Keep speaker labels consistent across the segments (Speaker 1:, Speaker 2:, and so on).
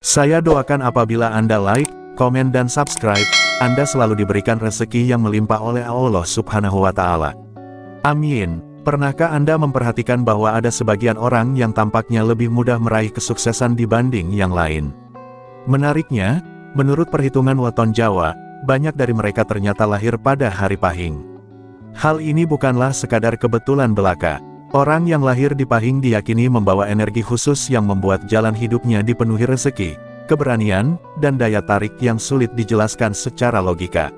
Speaker 1: Saya doakan apabila Anda like, komen dan subscribe, Anda selalu diberikan rezeki yang melimpah oleh Allah Subhanahu wa Ta'ala. Amin. Pernahkah Anda memperhatikan bahwa ada sebagian orang yang tampaknya lebih mudah meraih kesuksesan dibanding yang lain? Menariknya, menurut perhitungan weton Jawa, banyak dari mereka ternyata lahir pada hari Pahing. Hal ini bukanlah sekadar kebetulan belaka. Orang yang lahir di Pahing diyakini membawa energi khusus yang membuat jalan hidupnya dipenuhi rezeki, keberanian, dan daya tarik yang sulit dijelaskan secara logika.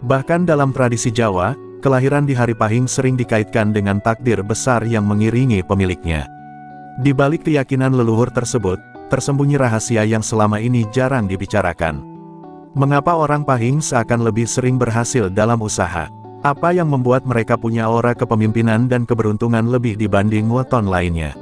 Speaker 1: Bahkan dalam tradisi Jawa, kelahiran di hari Pahing sering dikaitkan dengan takdir besar yang mengiringi pemiliknya. Di balik keyakinan leluhur tersebut, tersembunyi rahasia yang selama ini jarang dibicarakan. Mengapa orang Pahing seakan lebih sering berhasil dalam usaha? Apa yang membuat mereka punya aura kepemimpinan dan keberuntungan lebih dibanding weton lainnya?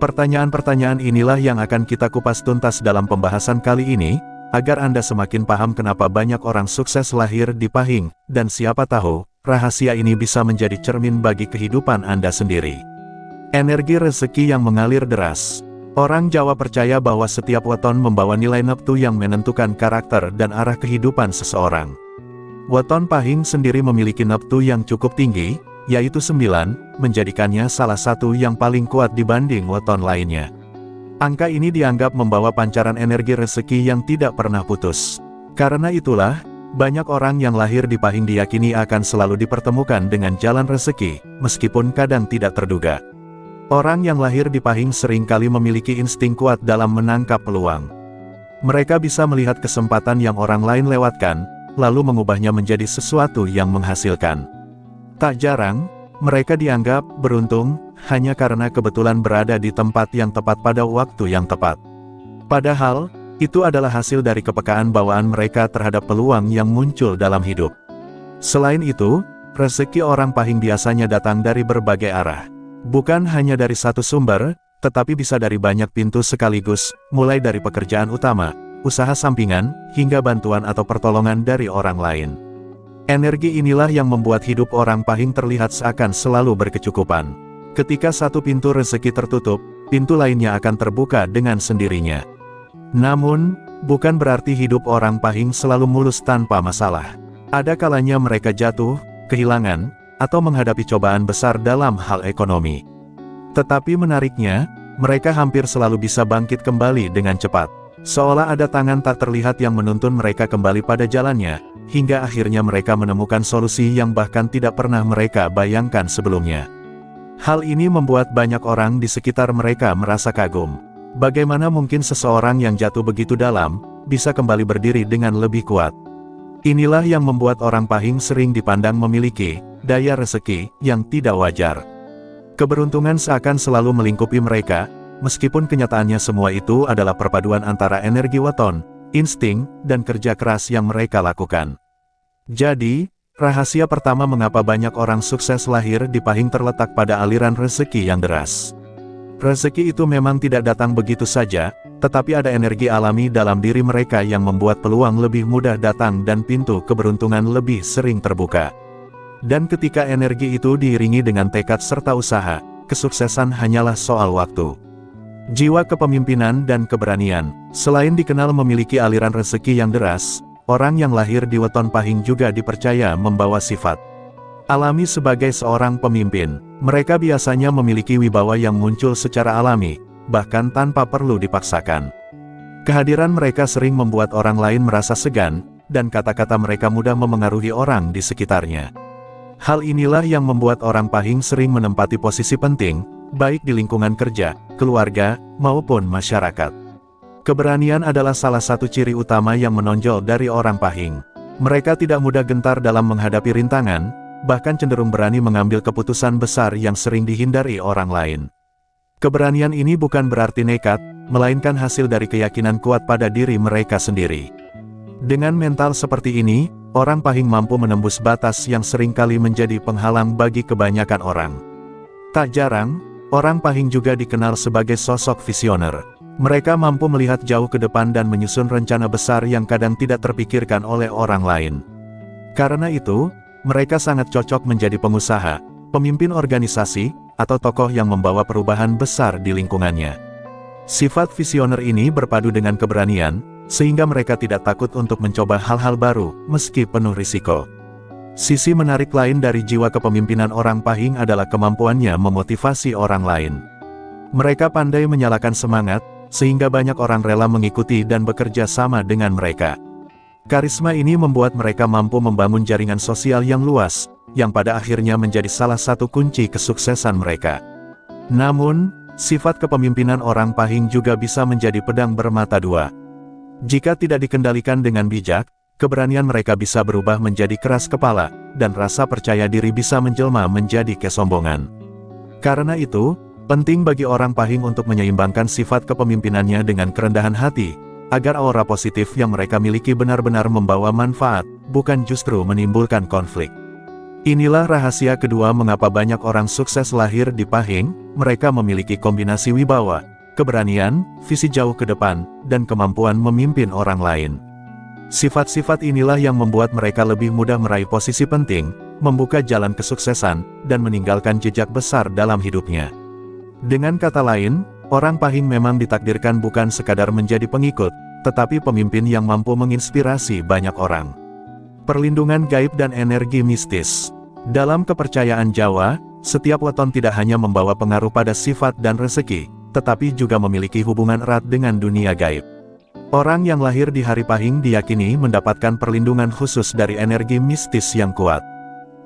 Speaker 1: Pertanyaan-pertanyaan inilah yang akan kita kupas tuntas dalam pembahasan kali ini, agar Anda semakin paham kenapa banyak orang sukses lahir di Pahing, dan siapa tahu, rahasia ini bisa menjadi cermin bagi kehidupan Anda sendiri. Energi rezeki yang mengalir deras. Orang Jawa percaya bahwa setiap weton membawa nilai neptu yang menentukan karakter dan arah kehidupan seseorang. Weton Pahing sendiri memiliki neptu yang cukup tinggi, yaitu 9, menjadikannya salah satu yang paling kuat dibanding weton lainnya. Angka ini dianggap membawa pancaran energi rezeki yang tidak pernah putus. Karena itulah, banyak orang yang lahir di Pahing diyakini akan selalu dipertemukan dengan jalan rezeki, meskipun kadang tidak terduga. Orang yang lahir di Pahing seringkali memiliki insting kuat dalam menangkap peluang. Mereka bisa melihat kesempatan yang orang lain lewatkan, lalu mengubahnya menjadi sesuatu yang menghasilkan. Tak jarang, mereka dianggap beruntung, hanya karena kebetulan berada di tempat yang tepat pada waktu yang tepat. Padahal, itu adalah hasil dari kepekaan bawaan mereka terhadap peluang yang muncul dalam hidup. Selain itu, rezeki orang Pahing biasanya datang dari berbagai arah. Bukan hanya dari satu sumber, tetapi bisa dari banyak pintu sekaligus, mulai dari pekerjaan utama, usaha sampingan, hingga bantuan atau pertolongan dari orang lain. Energi inilah yang membuat hidup orang Pahing terlihat seakan selalu berkecukupan. Ketika satu pintu rezeki tertutup, pintu lainnya akan terbuka dengan sendirinya. Namun, bukan berarti hidup orang Pahing selalu mulus tanpa masalah. Ada kalanya mereka jatuh, kehilangan, atau menghadapi cobaan besar dalam hal ekonomi. Tetapi menariknya, mereka hampir selalu bisa bangkit kembali dengan cepat. Seolah ada tangan tak terlihat yang menuntun mereka kembali pada jalannya, hingga akhirnya mereka menemukan solusi yang bahkan tidak pernah mereka bayangkan sebelumnya. Hal ini membuat banyak orang di sekitar mereka merasa kagum. Bagaimana mungkin seseorang yang jatuh begitu dalam, bisa kembali berdiri dengan lebih kuat? Inilah yang membuat orang Pahing sering dipandang memiliki daya rezeki yang tidak wajar. Keberuntungan seakan selalu melingkupi mereka, meskipun kenyataannya semua itu adalah perpaduan antara energi weton, insting, dan kerja keras yang mereka lakukan. Jadi, rahasia pertama mengapa banyak orang sukses lahir di Pahing terletak pada aliran rezeki yang deras. Rezeki itu memang tidak datang begitu saja, tetapi ada energi alami dalam diri mereka yang membuat peluang lebih mudah datang dan pintu keberuntungan lebih sering terbuka. Dan ketika energi itu diiringi dengan tekad serta usaha, kesuksesan hanyalah soal waktu. Jiwa kepemimpinan dan keberanian. Selain dikenal memiliki aliran rezeki yang deras, orang yang lahir di weton Pahing juga dipercaya membawa sifat alami sebagai seorang pemimpin. Mereka biasanya memiliki wibawa yang muncul secara alami, bahkan tanpa perlu dipaksakan. Kehadiran mereka sering membuat orang lain merasa segan, dan kata-kata mereka mudah memengaruhi orang di sekitarnya. Hal inilah yang membuat orang Pahing sering menempati posisi penting, baik di lingkungan kerja, keluarga, maupun masyarakat. Keberanian adalah salah satu ciri utama yang menonjol dari orang Pahing. Mereka tidak mudah gentar dalam menghadapi rintangan, bahkan cenderung berani mengambil keputusan besar yang sering dihindari orang lain. Keberanian ini bukan berarti nekat, melainkan hasil dari keyakinan kuat pada diri mereka sendiri. Dengan mental seperti ini, orang Pahing mampu menembus batas yang seringkali menjadi penghalang bagi kebanyakan orang. Tak jarang, orang Pahing juga dikenal sebagai sosok visioner. Mereka mampu melihat jauh ke depan dan menyusun rencana besar yang kadang tidak terpikirkan oleh orang lain. Karena itu, mereka sangat cocok menjadi pengusaha, pemimpin organisasi, atau tokoh yang membawa perubahan besar di lingkungannya. Sifat visioner ini berpadu dengan keberanian, sehingga mereka tidak takut untuk mencoba hal-hal baru, meski penuh risiko. Sisi menarik lain dari jiwa kepemimpinan orang Pahing adalah kemampuannya memotivasi orang lain. Mereka pandai menyalakan semangat, sehingga banyak orang rela mengikuti dan bekerja sama dengan mereka. Karisma ini membuat mereka mampu membangun jaringan sosial yang luas, yang pada akhirnya menjadi salah satu kunci kesuksesan mereka. Namun, sifat kepemimpinan orang Pahing juga bisa menjadi pedang bermata dua. Jika tidak dikendalikan dengan bijak, keberanian mereka bisa berubah menjadi keras kepala, dan rasa percaya diri bisa menjelma menjadi kesombongan. Karena itu, penting bagi orang Pahing untuk menyeimbangkan sifat kepemimpinannya dengan kerendahan hati, agar aura positif yang mereka miliki benar-benar membawa manfaat, bukan justru menimbulkan konflik. Inilah rahasia kedua mengapa banyak orang sukses lahir di Pahing. Mereka memiliki kombinasi wibawa, keberanian, visi jauh ke depan, dan kemampuan memimpin orang lain. Sifat-sifat inilah yang membuat mereka lebih mudah meraih posisi penting, membuka jalan kesuksesan, dan meninggalkan jejak besar dalam hidupnya. Dengan kata lain, orang Pahing memang ditakdirkan bukan sekadar menjadi pengikut, tetapi pemimpin yang mampu menginspirasi banyak orang. Perlindungan gaib dan energi mistis. Dalam kepercayaan Jawa, setiap weton tidak hanya membawa pengaruh pada sifat dan rezeki, tetapi juga memiliki hubungan erat dengan dunia gaib. Orang yang lahir di hari Pahing diyakini mendapatkan perlindungan khusus dari energi mistis yang kuat.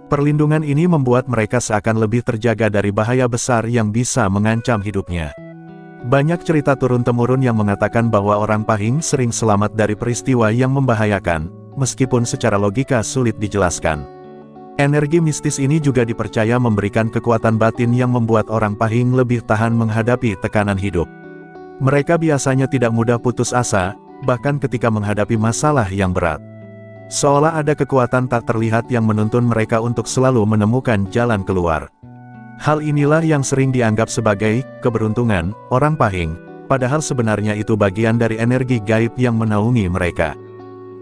Speaker 1: Perlindungan ini membuat mereka seakan lebih terjaga dari bahaya besar yang bisa mengancam hidupnya. Banyak cerita turun-temurun yang mengatakan bahwa orang Pahing sering selamat dari peristiwa yang membahayakan, meskipun secara logika sulit dijelaskan. Energi mistis ini juga dipercaya memberikan kekuatan batin yang membuat orang Pahing lebih tahan menghadapi tekanan hidup. Mereka biasanya tidak mudah putus asa, bahkan ketika menghadapi masalah yang berat. Seolah ada kekuatan tak terlihat yang menuntun mereka untuk selalu menemukan jalan keluar. Hal inilah yang sering dianggap sebagai keberuntungan orang Pahing, padahal sebenarnya itu bagian dari energi gaib yang menaungi mereka.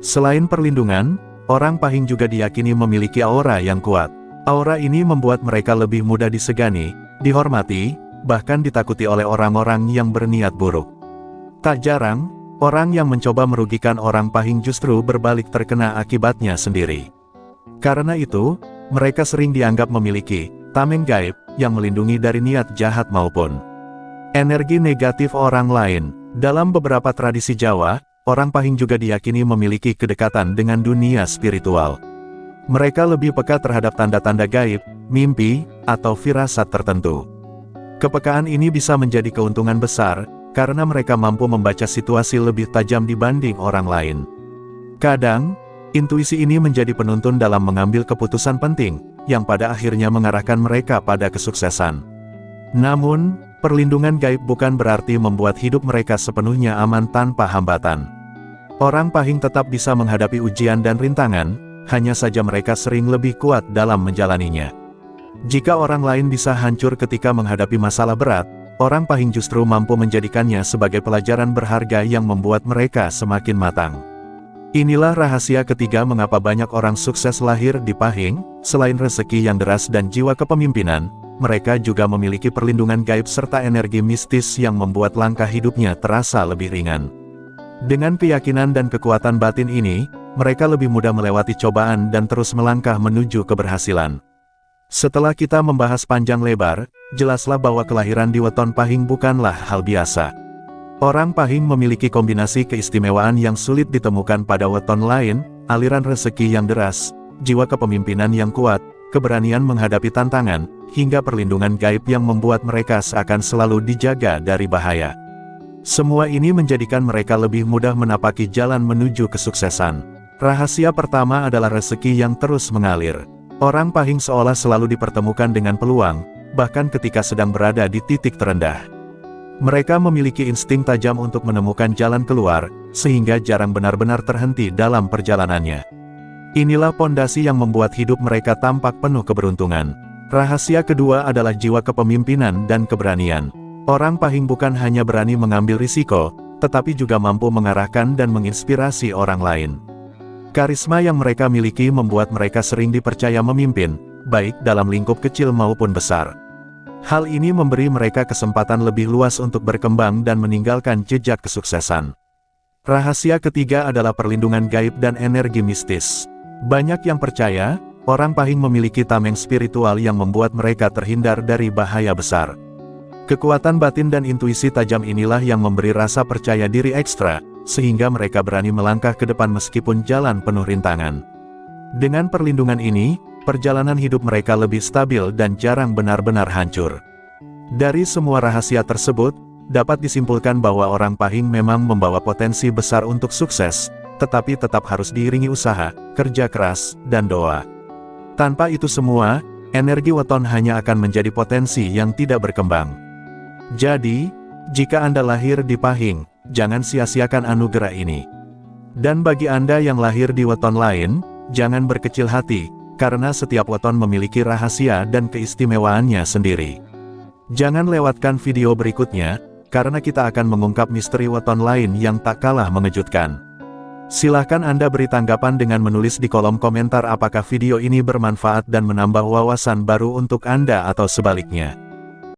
Speaker 1: Selain perlindungan, orang Pahing juga diyakini memiliki aura yang kuat. Aura ini membuat mereka lebih mudah disegani, dihormati, bahkan ditakuti oleh orang-orang yang berniat buruk. Tak jarang, orang yang mencoba merugikan orang Pahing justru berbalik terkena akibatnya sendiri. Karena itu, mereka sering dianggap memiliki tameng gaib yang melindungi dari niat jahat maupun energi negatif orang lain. Dalam beberapa tradisi Jawa, orang Pahing juga diyakini memiliki kedekatan dengan dunia spiritual. Mereka lebih peka terhadap tanda-tanda gaib, mimpi, atau firasat tertentu. Kepekaan ini bisa menjadi keuntungan besar, karena mereka mampu membaca situasi lebih tajam dibanding orang lain. Kadang, intuisi ini menjadi penuntun dalam mengambil keputusan penting, yang pada akhirnya mengarahkan mereka pada kesuksesan. Namun, perlindungan gaib bukan berarti membuat hidup mereka sepenuhnya aman tanpa hambatan. Orang Pahing tetap bisa menghadapi ujian dan rintangan, hanya saja mereka sering lebih kuat dalam menjalaninya. Jika orang lain bisa hancur ketika menghadapi masalah berat, orang Pahing justru mampu menjadikannya sebagai pelajaran berharga yang membuat mereka semakin matang. Inilah rahasia ketiga mengapa banyak orang sukses lahir di Pahing. Selain rezeki yang deras dan jiwa kepemimpinan, mereka juga memiliki perlindungan gaib serta energi mistis yang membuat langkah hidupnya terasa lebih ringan. Dengan keyakinan dan kekuatan batin ini, mereka lebih mudah melewati cobaan dan terus melangkah menuju keberhasilan. Setelah kita membahas panjang lebar, jelaslah bahwa kelahiran di weton Pahing bukanlah hal biasa. Orang Pahing memiliki kombinasi keistimewaan yang sulit ditemukan pada weton lain, aliran rezeki yang deras, jiwa kepemimpinan yang kuat, keberanian menghadapi tantangan, hingga perlindungan gaib yang membuat mereka seakan selalu dijaga dari bahaya. Semua ini menjadikan mereka lebih mudah menapaki jalan menuju kesuksesan. Rahasia pertama adalah rezeki yang terus mengalir. Orang Pahing seolah selalu dipertemukan dengan peluang, bahkan ketika sedang berada di titik terendah. Mereka memiliki insting tajam untuk menemukan jalan keluar, sehingga jarang benar-benar terhenti dalam perjalanannya. Inilah pondasi yang membuat hidup mereka tampak penuh keberuntungan. Rahasia kedua adalah jiwa kepemimpinan dan keberanian. Orang Pahing bukan hanya berani mengambil risiko, tetapi juga mampu mengarahkan dan menginspirasi orang lain. Karisma yang mereka miliki membuat mereka sering dipercaya memimpin, baik dalam lingkup kecil maupun besar. Hal ini memberi mereka kesempatan lebih luas untuk berkembang dan meninggalkan jejak kesuksesan. Rahasia ketiga adalah perlindungan gaib dan energi mistis. Banyak yang percaya, orang Pahing memiliki tameng spiritual yang membuat mereka terhindar dari bahaya besar. Kekuatan batin dan intuisi tajam inilah yang memberi rasa percaya diri ekstra, sehingga mereka berani melangkah ke depan meskipun jalan penuh rintangan. Dengan perlindungan ini, perjalanan hidup mereka lebih stabil dan jarang benar-benar hancur. Dari semua rahasia tersebut, dapat disimpulkan bahwa orang Pahing memang membawa potensi besar untuk sukses, tetapi tetap harus diiringi usaha, kerja keras, dan doa. Tanpa itu semua, energi weton hanya akan menjadi potensi yang tidak berkembang. Jadi, jika Anda lahir di Pahing, jangan sia-siakan anugerah ini. Dan bagi Anda yang lahir di weton lain, jangan berkecil hati, karena setiap weton memiliki rahasia dan keistimewaannya sendiri. Jangan lewatkan video berikutnya, karena kita akan mengungkap misteri weton lain yang tak kalah mengejutkan. Silahkan Anda beri tanggapan dengan menulis di kolom komentar apakah video ini bermanfaat dan menambah wawasan baru untuk Anda atau sebaliknya.